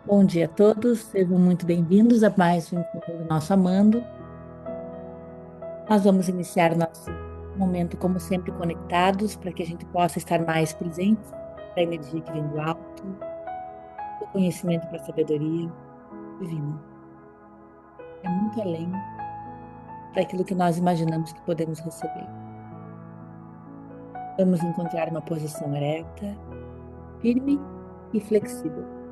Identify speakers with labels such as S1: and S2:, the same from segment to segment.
S1: Bom dia a todos, sejam muito bem-vindos a mais um encontro do nosso Amando. Nós vamos iniciar nosso momento, como sempre, conectados, para que a gente possa estar mais presente para a energia que vem do alto, do conhecimento para a sabedoria divina. É muito além daquilo que nós imaginamos que podemos receber. Vamos encontrar uma posição ereta, firme e flexível.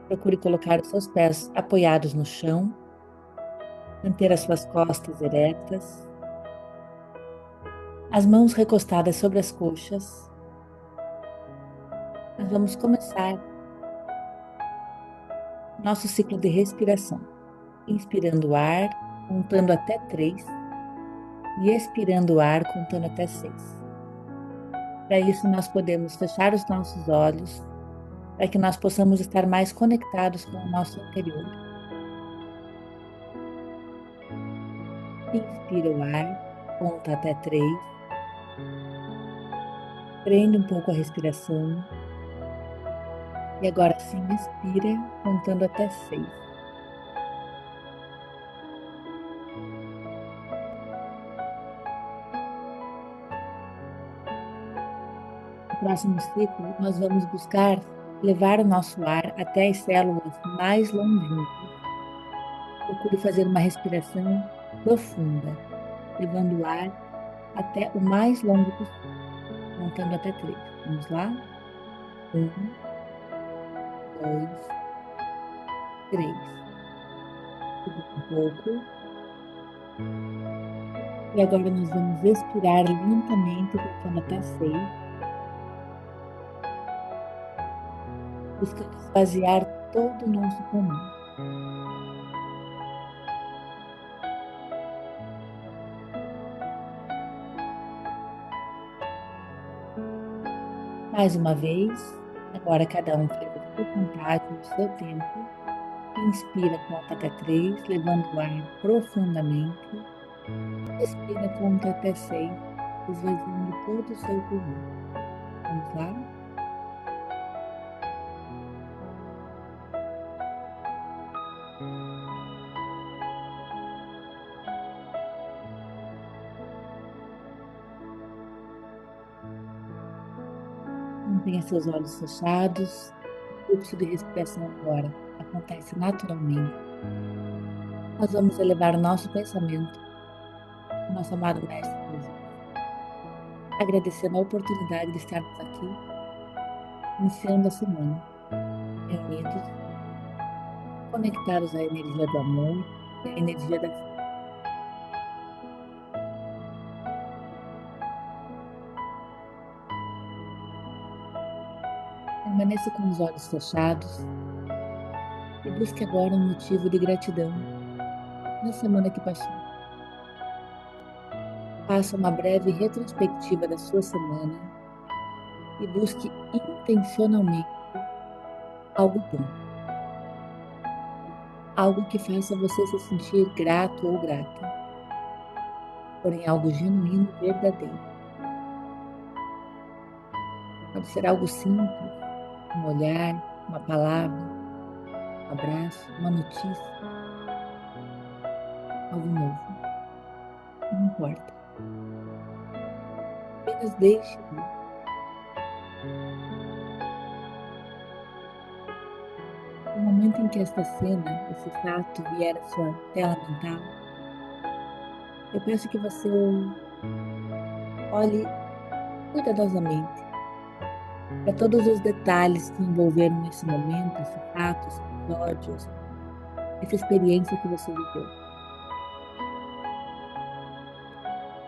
S1: Procure colocar os seus pés apoiados no chão, manter as suas costas eretas, as mãos recostadas sobre as coxas. Nós vamos começar nosso ciclo de respiração, inspirando o ar, contando até 3 e expirando o ar, contando até 6. Para isso, nós podemos fechar os nossos olhos, para que nós possamos estar mais conectados com o nosso interior. Inspira o ar, conta até 3, prende um pouco a respiração e agora sim expira, contando até 6. No próximo ciclo, nós vamos buscar levar o nosso ar até as células mais longínquas. Procure fazer uma respiração profunda, levando o ar até o mais longo possível, contando até 3. Vamos lá? 1, 2, 3. Segura um pouco. E agora nós vamos expirar lentamente, contando até 6, buscando esvaziar todo o nosso pulmão. Mais uma vez, agora cada um faz a sua vontade, no seu tempo. Inspira, conta até 3, levando o ar profundamente. Expira, conta até 6, esvaziando todo o seu pulmão. Vamos lá? Mantenha seus olhos fechados. O fluxo de respiração agora acontece naturalmente. Nós vamos elevar o nosso pensamento ao nosso amado Mestre Jesus, agradecendo a oportunidade de estarmos aqui, iniciando a semana, reunidos, conectados à energia do amor e à energia da fé. Permaneça com os olhos fechados e busque agora um motivo de gratidão na semana que passou. Faça uma breve retrospectiva da sua semana e busque intencionalmente algo bom, algo que faça você se sentir grato ou grata, porém algo genuíno e verdadeiro. Pode ser algo simples, um olhar, uma palavra, um abraço, uma notícia, algo novo. Não importa. Apenas deixe ir. No momento em que esta cena, esse fato vier à sua tela mental, eu peço que você olhe cuidadosamente para todos os detalhes que envolveram esse momento, esse fato, esse episódio, essa experiência que você viveu.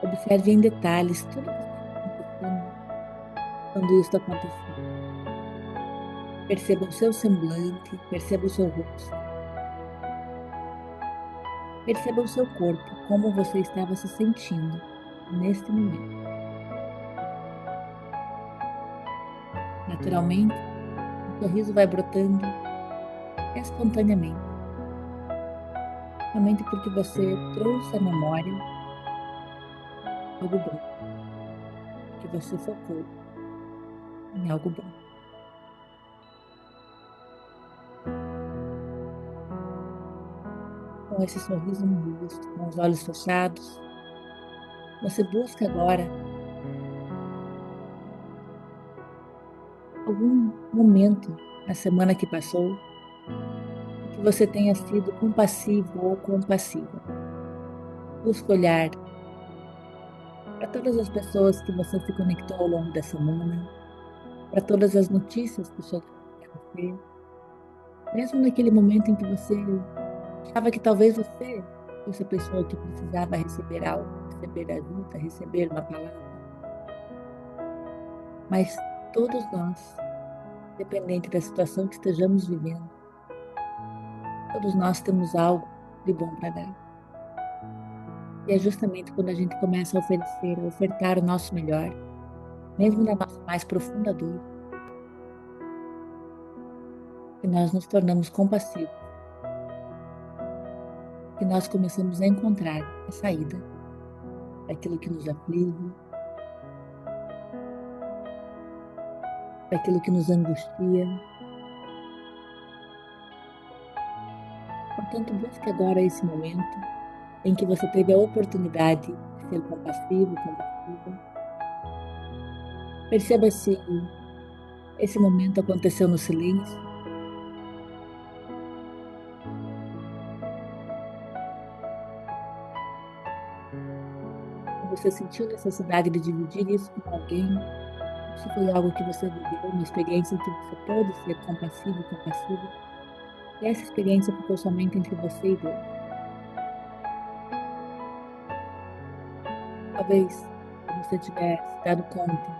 S1: Observe em detalhes tudo o que está acontecendo quando isso aconteceu. Perceba o seu semblante, perceba o seu rosto, perceba o seu corpo, como você estava se sentindo neste momento. Naturalmente, o sorriso vai brotando espontaneamente, somente porque você trouxe à memória algo bom, que você focou em algo bom. com esse sorriso no rosto, com os olhos fechados, você busca agora algum momento na semana que passou em que você tenha sido compassivo ou compassiva. Busca olhar para todas as pessoas que você se conectou ao longo da semana, para todas as notícias que chegaram até você, mesmo naquele momento em que você achava que talvez você fosse a pessoa que precisava receber algo, receber ajuda, receber uma palavra, mas todos nós, independente da situação que estejamos vivendo, todos nós temos algo de bom para dar. E é justamente quando a gente começa a oferecer, a ofertar o nosso melhor, mesmo na nossa mais profunda dor, que nós nos tornamos compassivos, que nós começamos a encontrar a saída daquilo que nos aflige, daquilo que nos angustia. Portanto, busque agora esse momento em que você teve a oportunidade de ser compassivo, compassiva. Perceba se esse momento aconteceu no silêncio, se você sentiu necessidade de dividir isso com alguém, ou se foi algo que você viveu, uma experiência em que você pôde ser compassivo e compassiva, e essa experiência ficou somente entre você e Deus. Talvez, se você tiver se dado conta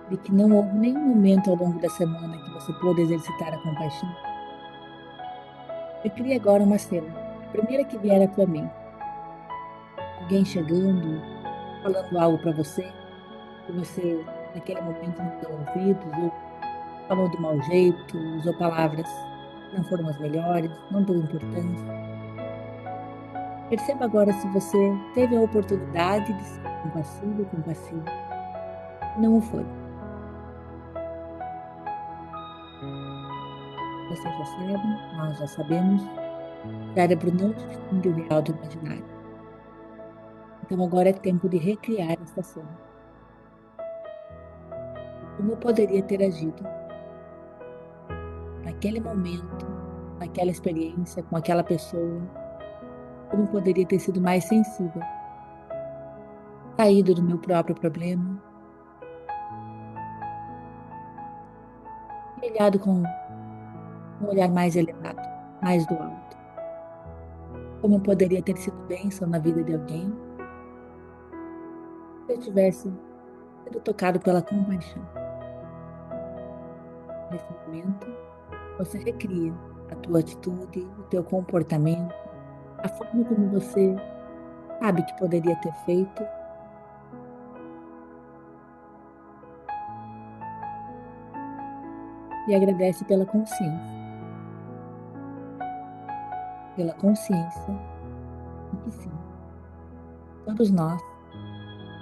S1: de que não houve nenhum momento ao longo da semana que você pôde exercitar a compaixão, eu crie agora uma cena, a primeira que vier à tua mente. Alguém chegando, falando algo para você, que você naquele momento não deu ouvidos, ou falou do mau jeito, usou palavras que não foram as melhores, não deu importância. Perceba agora se você teve a oportunidade de ser compassivo, compassivo, e não o foi. Você já sabe, nós já sabemos, o cérebro não distingue o real do imaginário. Então agora é tempo de recriar esta cena. Como eu poderia ter agido naquele momento, naquela experiência, com aquela pessoa? Como eu poderia ter sido mais sensível, saído do meu próprio problema e olhado com um olhar mais elevado, mais do alto? Como eu poderia ter sido bênção na vida de alguém se eu tivesse sido tocado pela compaixão? Nesse momento, você recria a tua atitude, o teu comportamento, a forma como você sabe que poderia ter feito e agradece pela consciência de que sim, todos nós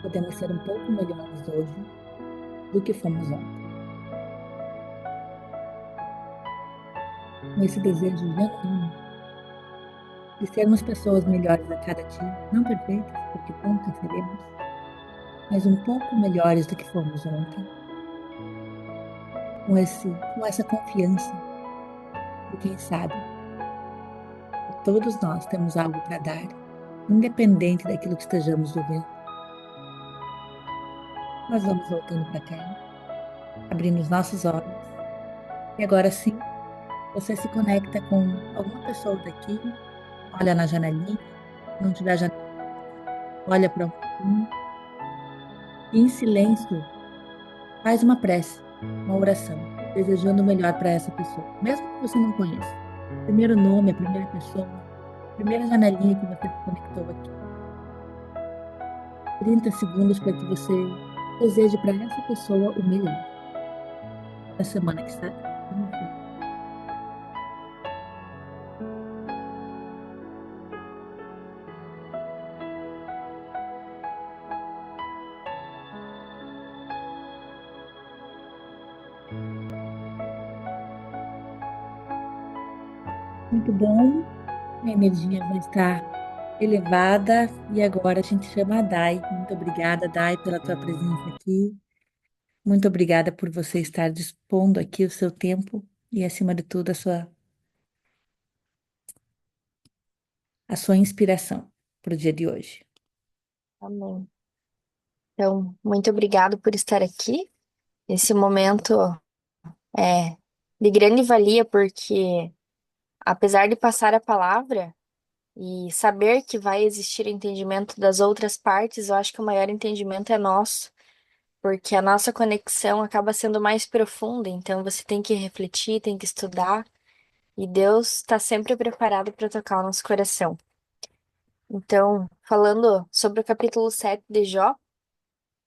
S1: podemos ser um pouco melhores hoje do que fomos ontem. Com esse desejo genuíno de sermos pessoas melhores a cada dia, não perfeitas, porque nunca seremos, mas um pouco melhores do que fomos ontem, com essa confiança de quem sabe que todos nós temos algo para dar, independente daquilo que estejamos vivendo. Nós vamos voltando para cá, abrindo os nossos olhos, e agora sim, você se conecta com alguma pessoa daqui, olha na janelinha, não tiver janela, olha para um e em silêncio faz uma prece, uma oração, desejando o melhor para essa pessoa, mesmo que você não conheça. Primeiro nome, a primeira pessoa, a primeira janelinha que você se conectou aqui. 30 segundos para que você deseje para essa pessoa o melhor da semana que está iniciando. Muito bom. A energia já está elevada e agora a gente chama a Dai. Muito obrigada, Dai, pela tua presença aqui. Muito obrigada por você estar dispondo aqui o seu tempo e, acima de tudo, a sua inspiração para o dia de hoje.
S2: Amém. Então, muito obrigado por estar aqui. Esse momento é de grande valia, porque apesar de passar a palavra e saber que vai existir entendimento das outras partes, eu acho que o maior entendimento é nosso, porque a nossa conexão acaba sendo mais profunda. Então, você tem que refletir, tem que estudar, e Deus está sempre preparado para tocar o nosso coração. Então, falando sobre o capítulo 7 de Jó.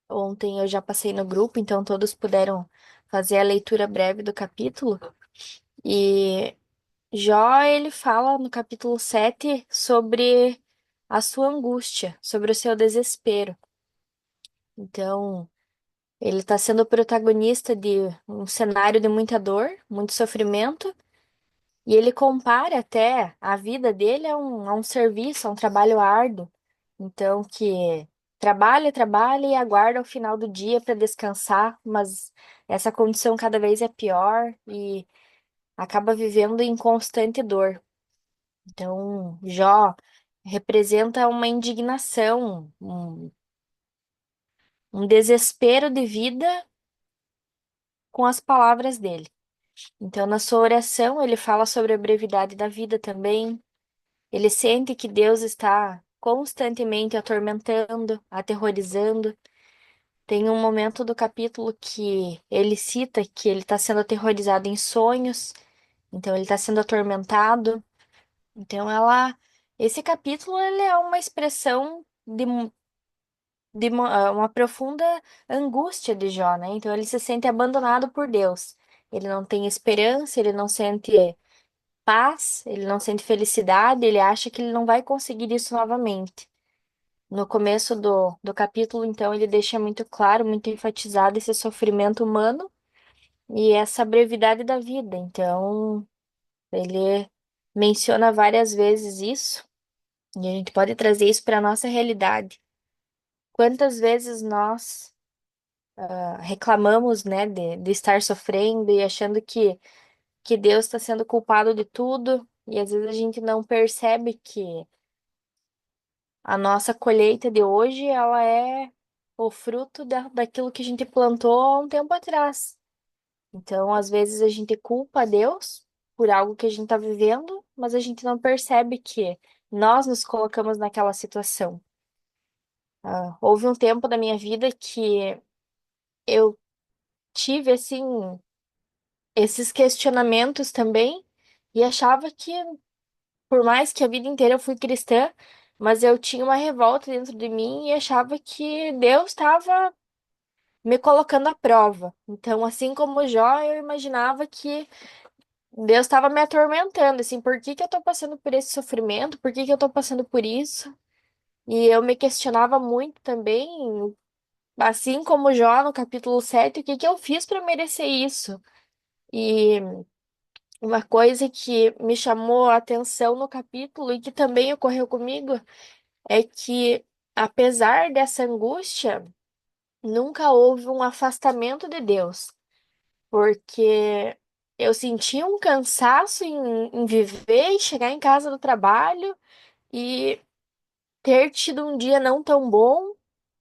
S2: Ontem eu já passei no grupo, então todos puderam fazer a leitura breve do capítulo. E Jó, ele fala no capítulo 7 sobre a sua angústia, sobre o seu desespero. Então, ele está sendo o protagonista de um cenário de muita dor, muito sofrimento, e ele compara até a vida dele a um serviço, a um trabalho árduo. Então, que trabalha, trabalha e aguarda o final do dia para descansar, mas essa condição cada vez é pior e acaba vivendo em constante dor. Então, Jó representa uma indignação, um desespero de vida com as palavras dele. Então, na sua oração, ele fala sobre a brevidade da vida também. Ele sente que Deus está constantemente atormentando, aterrorizando. Tem um momento do capítulo que ele cita que ele está sendo aterrorizado em sonhos, então ele está sendo atormentado. Então esse capítulo ele é uma expressão de uma profunda angústia de Jó, né? Então ele se sente abandonado por Deus. Ele não tem esperança, ele não sente paz, ele não sente felicidade, ele acha que ele não vai conseguir isso novamente. No começo do capítulo, então, ele deixa muito claro, muito enfatizado esse sofrimento humano e essa brevidade da vida. Então, ele menciona várias vezes isso, e a gente pode trazer isso para a nossa realidade. Quantas vezes nós reclamamos, né, de estar sofrendo e achando que Deus está sendo culpado de tudo, e às vezes a gente não percebe que a nossa colheita de hoje, ela é o fruto daquilo que a gente plantou há um tempo atrás. Então, às vezes a gente culpa a Deus por algo que a gente está vivendo, mas a gente não percebe que nós nos colocamos naquela situação. Houve um tempo da minha vida que eu tive, assim, esses questionamentos também e achava que, por mais que a vida inteira eu fui cristã, mas eu tinha uma revolta dentro de mim e achava que Deus estava me colocando à prova. Então, assim como Jó, eu imaginava que Deus estava me atormentando, assim, por que que eu tô passando por esse sofrimento? Por que que eu tô passando por isso? E eu me questionava muito também, assim como Jó no capítulo 7, o que que eu fiz para merecer isso? E uma coisa que me chamou a atenção no capítulo e que também ocorreu comigo é que, apesar dessa angústia, nunca houve um afastamento de Deus. Porque eu sentia um cansaço em viver e chegar em casa do trabalho e ter tido um dia não tão bom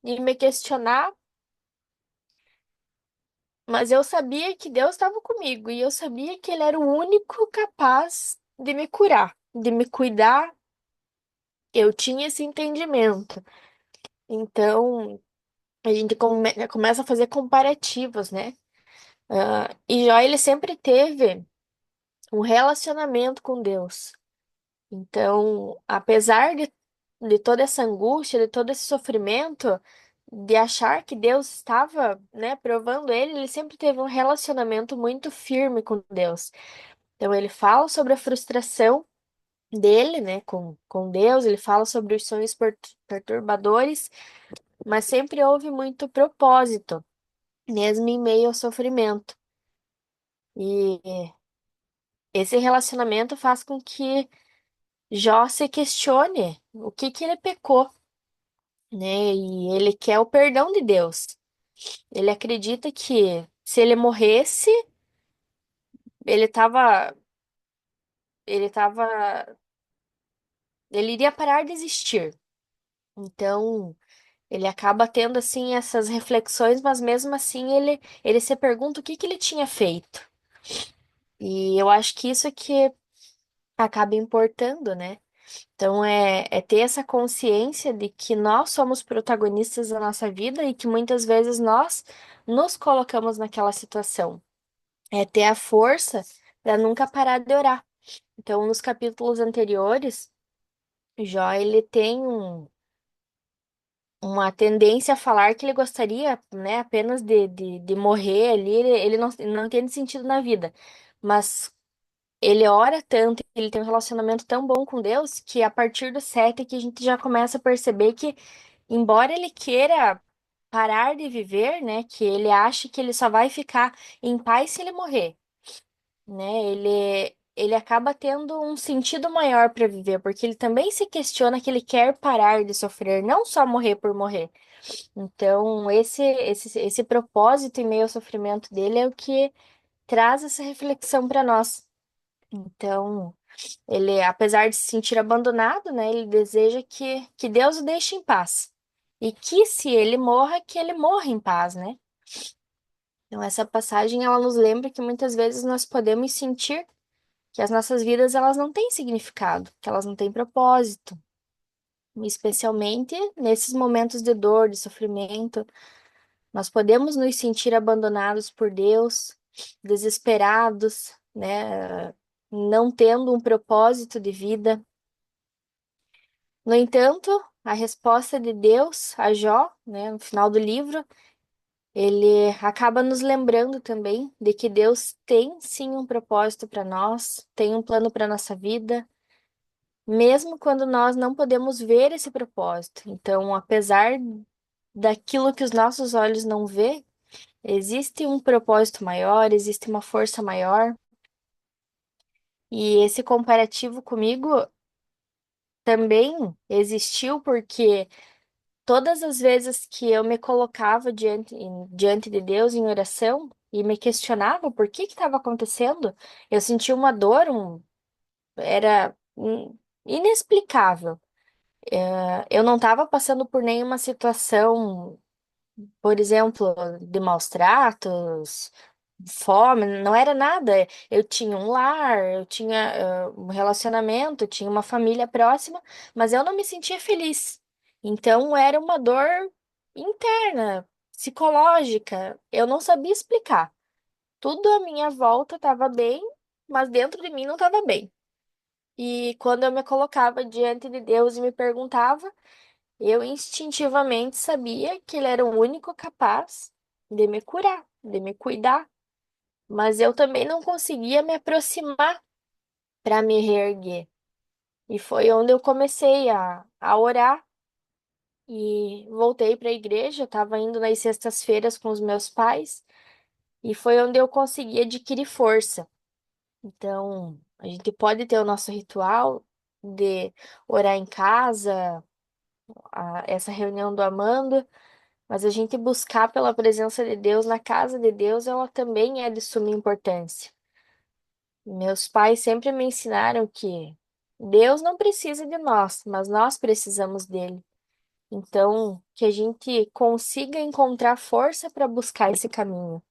S2: e me questionar, mas eu sabia que Deus estava comigo e eu sabia que Ele era o único capaz de me curar, de me cuidar. Eu tinha esse entendimento. Então, a gente começa a fazer comparativos, né? E Jó, ele sempre teve um relacionamento com Deus. Então, apesar de toda essa angústia, de todo esse sofrimento, de achar que Deus estava, né, provando ele, ele sempre teve um relacionamento muito firme com Deus. Então, ele fala sobre a frustração dele, né, com Deus, ele fala sobre os sonhos perturbadores, mas sempre houve muito propósito, mesmo em meio ao sofrimento. E esse relacionamento faz com que Jó se questione o que que ele pecou, né? E ele quer o perdão de Deus. Ele acredita que se ele morresse, ele estava, ele tava, ele iria parar de existir. Então, ele acaba tendo assim essas reflexões, mas mesmo assim ele se pergunta o que que ele tinha feito. E eu acho que isso é que acaba importando, né? Então é ter essa consciência de que nós somos protagonistas da nossa vida e que muitas vezes nós nos colocamos naquela situação. É ter a força para nunca parar de orar. Então, nos capítulos anteriores, Jó ele tem uma tendência a falar que ele gostaria, né, apenas de morrer ali, ele não tem sentido na vida. Mas ele ora tanto, ele tem um relacionamento tão bom com Deus, que a partir do 7 que a gente já começa a perceber que, embora ele queira parar de viver, né, que ele ache que ele só vai ficar em paz se ele morrer, né, ele acaba tendo um sentido maior para viver, porque ele também se questiona que ele quer parar de sofrer, não só morrer por morrer. Então, esse propósito em meio ao sofrimento dele é o que traz essa reflexão para nós. Então, ele, apesar de se sentir abandonado, né, ele deseja que Deus o deixe em paz. E que se ele morra, que ele morra em paz, né? Então, essa passagem, ela nos lembra que muitas vezes nós podemos sentir que as nossas vidas, elas não têm significado, que elas não têm propósito, especialmente nesses momentos de dor, de sofrimento. Nós podemos nos sentir abandonados por Deus, desesperados, né? Não tendo um propósito de vida. No entanto, a resposta de Deus a Jó, né, no final do livro, ele acaba nos lembrando também de que Deus tem sim um propósito para nós, tem um plano para nossa vida, mesmo quando nós não podemos ver esse propósito. Então, apesar daquilo que os nossos olhos não vê, existe um propósito maior, existe uma força maior. E esse comparativo comigo também existiu porque todas as vezes que eu me colocava diante de Deus em oração e me questionava por que estava acontecendo, eu sentia uma dor, era inexplicável. Eu não estava passando por nenhuma situação, por exemplo, de maus tratos, fome, não era nada. Eu tinha um lar, eu tinha um relacionamento, tinha uma família próxima, mas eu não me sentia feliz. Então era uma dor interna, psicológica. Eu não sabia explicar. Tudo à minha volta estava bem, mas dentro de mim não estava bem. E quando eu me colocava diante de Deus e me perguntava, eu instintivamente sabia que Ele era o único capaz de me curar, de me cuidar, mas eu também não conseguia me aproximar para me reerguer. E foi onde eu comecei a orar e voltei para a igreja. Eu estava indo nas sextas-feiras com os meus pais e foi onde eu consegui adquirir força. Então, a gente pode ter o nosso ritual de orar em casa, essa reunião do Amando, mas a gente buscar pela presença de Deus na casa de Deus, ela também é de suma importância. Meus pais sempre me ensinaram que Deus não precisa de nós, mas nós precisamos dele. Então, que a gente consiga encontrar força para buscar esse caminho,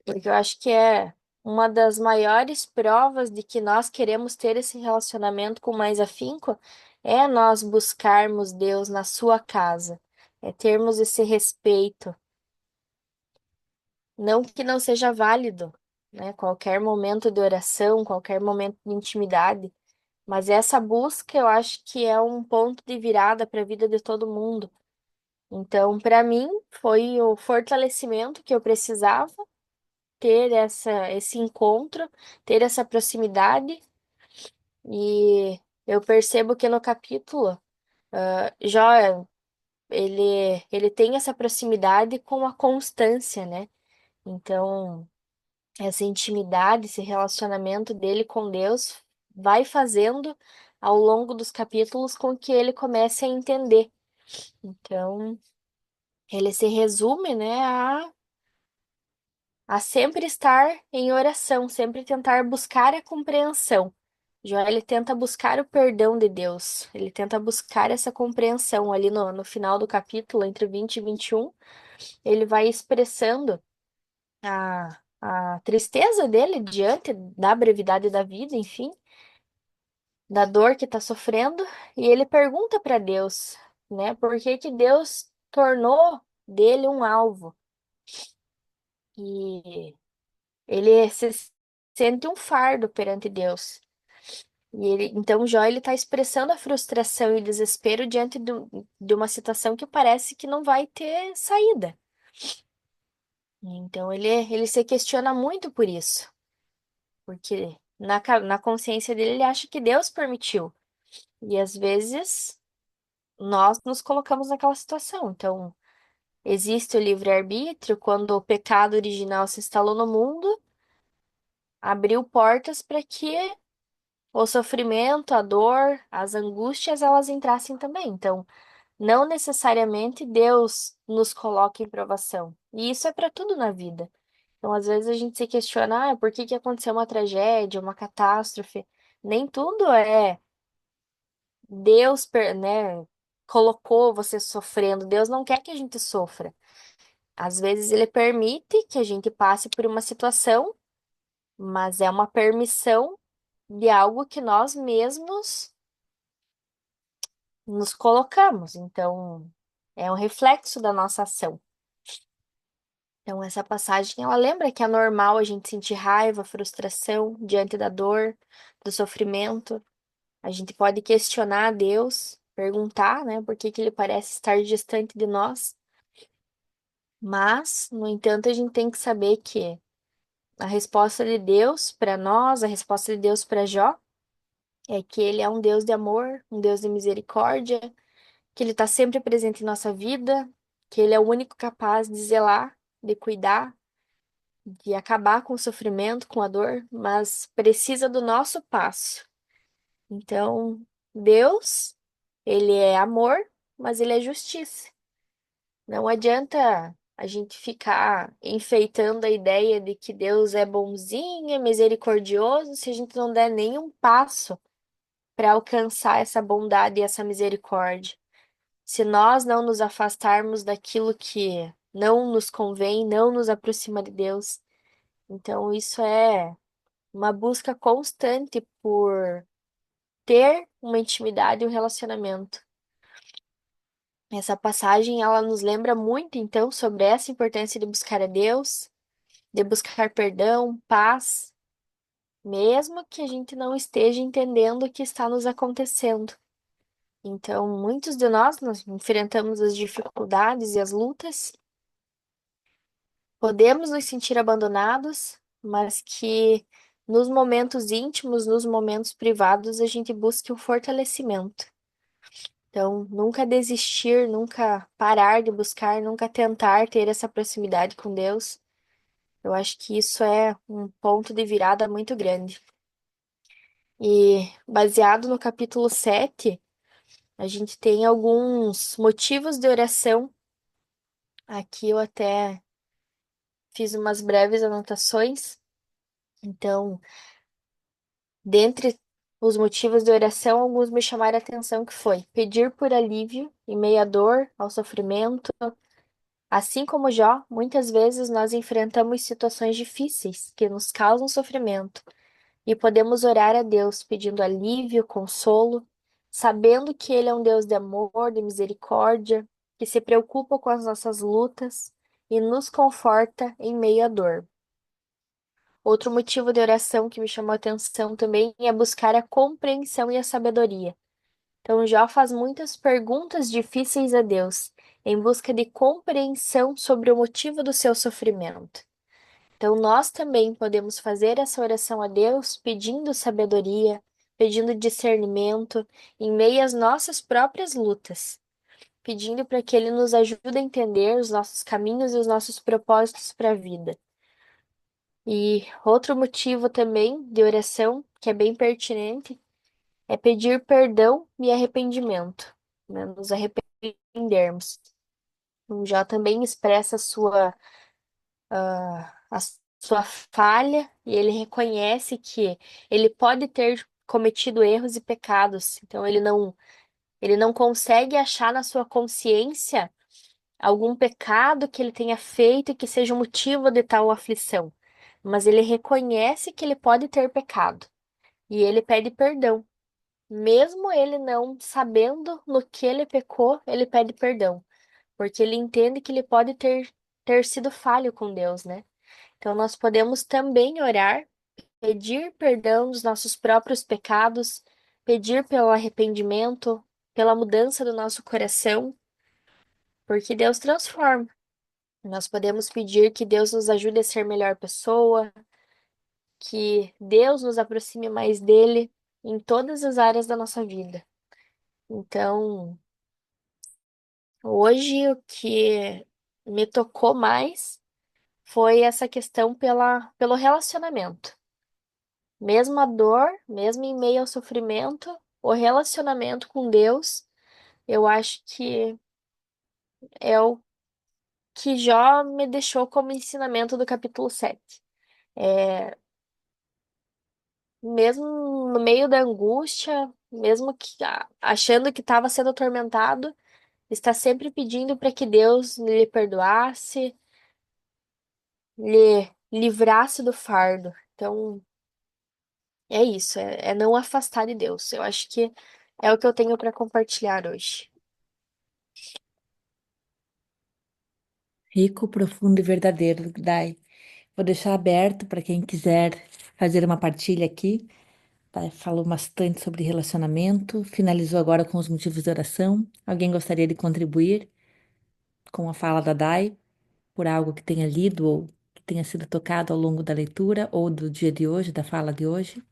S2: porque eu acho que é uma das maiores provas de que nós queremos ter esse relacionamento com mais afinco, é nós buscarmos Deus na sua casa, é termos esse respeito. Não que não seja válido, né? Qualquer momento de oração, qualquer momento de intimidade. Mas essa busca eu acho que é um ponto de virada para a vida de todo mundo. Então, para mim, foi o fortalecimento que eu precisava ter esse encontro, ter essa proximidade. E eu percebo que no capítulo, Jó, ele tem essa proximidade com a constância, né? Então, essa intimidade, esse relacionamento dele com Deus vai fazendo ao longo dos capítulos com que ele comece a entender. Então, ele se resume, né, a sempre estar em oração, sempre tentar buscar a compreensão. Jó, ele tenta buscar o perdão de Deus, ele tenta buscar essa compreensão ali no final do capítulo, entre 20 e 21, ele vai expressando a tristeza dele diante da brevidade da vida, enfim, da dor que está sofrendo, e ele pergunta para Deus, né, por que que Deus tornou dele um alvo? E ele se sente um fardo perante Deus. E ele, então, Jó ele está expressando a frustração e desespero diante de uma situação que parece que não vai ter saída. Então, ele se questiona muito por isso, porque na consciência dele ele acha que Deus permitiu. E às vezes nós nos colocamos naquela situação. Então, existe o livre-arbítrio quando o pecado original se instalou no mundo, abriu portas para que o sofrimento, a dor, as angústias, elas entrassem também. Então, não necessariamente Deus nos coloca em provação. E isso é para tudo na vida. Então, às vezes a gente se questiona, por que que aconteceu uma tragédia, uma catástrofe? Nem tudo é Deus, né, colocou você sofrendo. Deus não quer que a gente sofra. Às vezes ele permite que a gente passe por uma situação, mas é uma permissão de algo que nós mesmos nos colocamos. Então, é um reflexo da nossa ação. Então, essa passagem, ela lembra que é normal a gente sentir raiva, frustração diante da dor, do sofrimento. A gente pode questionar a Deus, perguntar, né, por que que ele parece estar distante de nós. Mas, no entanto, a gente tem que saber que a resposta de Deus para nós, a resposta de Deus para Jó, é que ele é um Deus de amor, um Deus de misericórdia, que ele está sempre presente em nossa vida, que ele é o único capaz de zelar, de cuidar, de acabar com o sofrimento, com a dor, mas precisa do nosso passo. Então, Deus, ele é amor, mas ele é justiça. Não adianta a gente ficar enfeitando a ideia de que Deus é bonzinho, é misericordioso, se a gente não der nenhum passo para alcançar essa bondade e essa misericórdia. Se nós não nos afastarmos daquilo que não nos convém, não nos aproxima de Deus. Então, isso é uma busca constante por ter uma intimidade e um relacionamento. Essa passagem, ela nos lembra muito, então, sobre essa importância de buscar a Deus, de buscar perdão, paz, mesmo que a gente não esteja entendendo o que está nos acontecendo. Então, muitos de nós enfrentamos as dificuldades e as lutas, podemos nos sentir abandonados, mas que nos momentos íntimos, nos momentos privados, a gente busque um fortalecimento. Então, nunca desistir, nunca parar de buscar, nunca tentar ter essa proximidade com Deus. Eu acho que isso é um ponto de virada muito grande. E baseado no capítulo 7, a gente tem alguns motivos de oração. Aqui eu até fiz umas breves anotações. Então, dentre os motivos de oração, alguns me chamaram a atenção que foi pedir por alívio em meio à dor, ao sofrimento. Assim como Jó, muitas vezes nós enfrentamos situações difíceis que nos causam sofrimento e podemos orar a Deus pedindo alívio, consolo, sabendo que Ele é um Deus de amor, de misericórdia, que se preocupa com as nossas lutas e nos conforta em meio à dor. Outro motivo de oração que me chamou a atenção também é buscar a compreensão e a sabedoria. Então, Jó faz muitas perguntas difíceis a Deus, em busca de compreensão sobre o motivo do seu sofrimento. Então, nós também podemos fazer essa oração a Deus pedindo sabedoria, pedindo discernimento em meio às nossas próprias lutas, pedindo para que Ele nos ajude a entender os nossos caminhos e os nossos propósitos para a vida. E outro motivo também de oração, que é bem pertinente, é pedir perdão e arrependimento, né? Nos arrependermos. O Jó também expressa a sua falha e ele reconhece que ele pode ter cometido erros e pecados. Então ele não consegue achar na sua consciência algum pecado que ele tenha feito e que seja o motivo de tal aflição. Mas ele reconhece que ele pode ter pecado e ele pede perdão. Mesmo ele não sabendo no que ele pecou, ele pede perdão, porque ele entende que ele pode ter sido falho com Deus, né? Então nós podemos também orar, pedir perdão dos nossos próprios pecados, pedir pelo arrependimento, pela mudança do nosso coração, porque Deus transforma. Nós podemos pedir que Deus nos ajude a ser melhor pessoa, que Deus nos aproxime mais dele em todas as áreas da nossa vida. Então, hoje o que me tocou mais foi essa questão pelo relacionamento. Mesmo a dor, mesmo em meio ao sofrimento, o relacionamento com Deus, eu acho que é o que Jó me deixou como ensinamento do capítulo 7. É, mesmo no meio da angústia, mesmo que achando que estava sendo atormentado, está sempre pedindo para que Deus lhe perdoasse, lhe livrasse do fardo. Então, é isso, é não afastar de Deus. Eu acho que é o que eu tenho para compartilhar hoje.
S1: Rico, profundo e verdadeiro, Dai. Vou deixar aberto para quem quiser fazer uma partilha aqui. Tá? Falou bastante sobre relacionamento, finalizou agora com os motivos de oração. Alguém gostaria de contribuir com a fala da Dai por algo que tenha lido ou que tenha sido tocado ao longo da leitura ou do dia de hoje, da fala de hoje?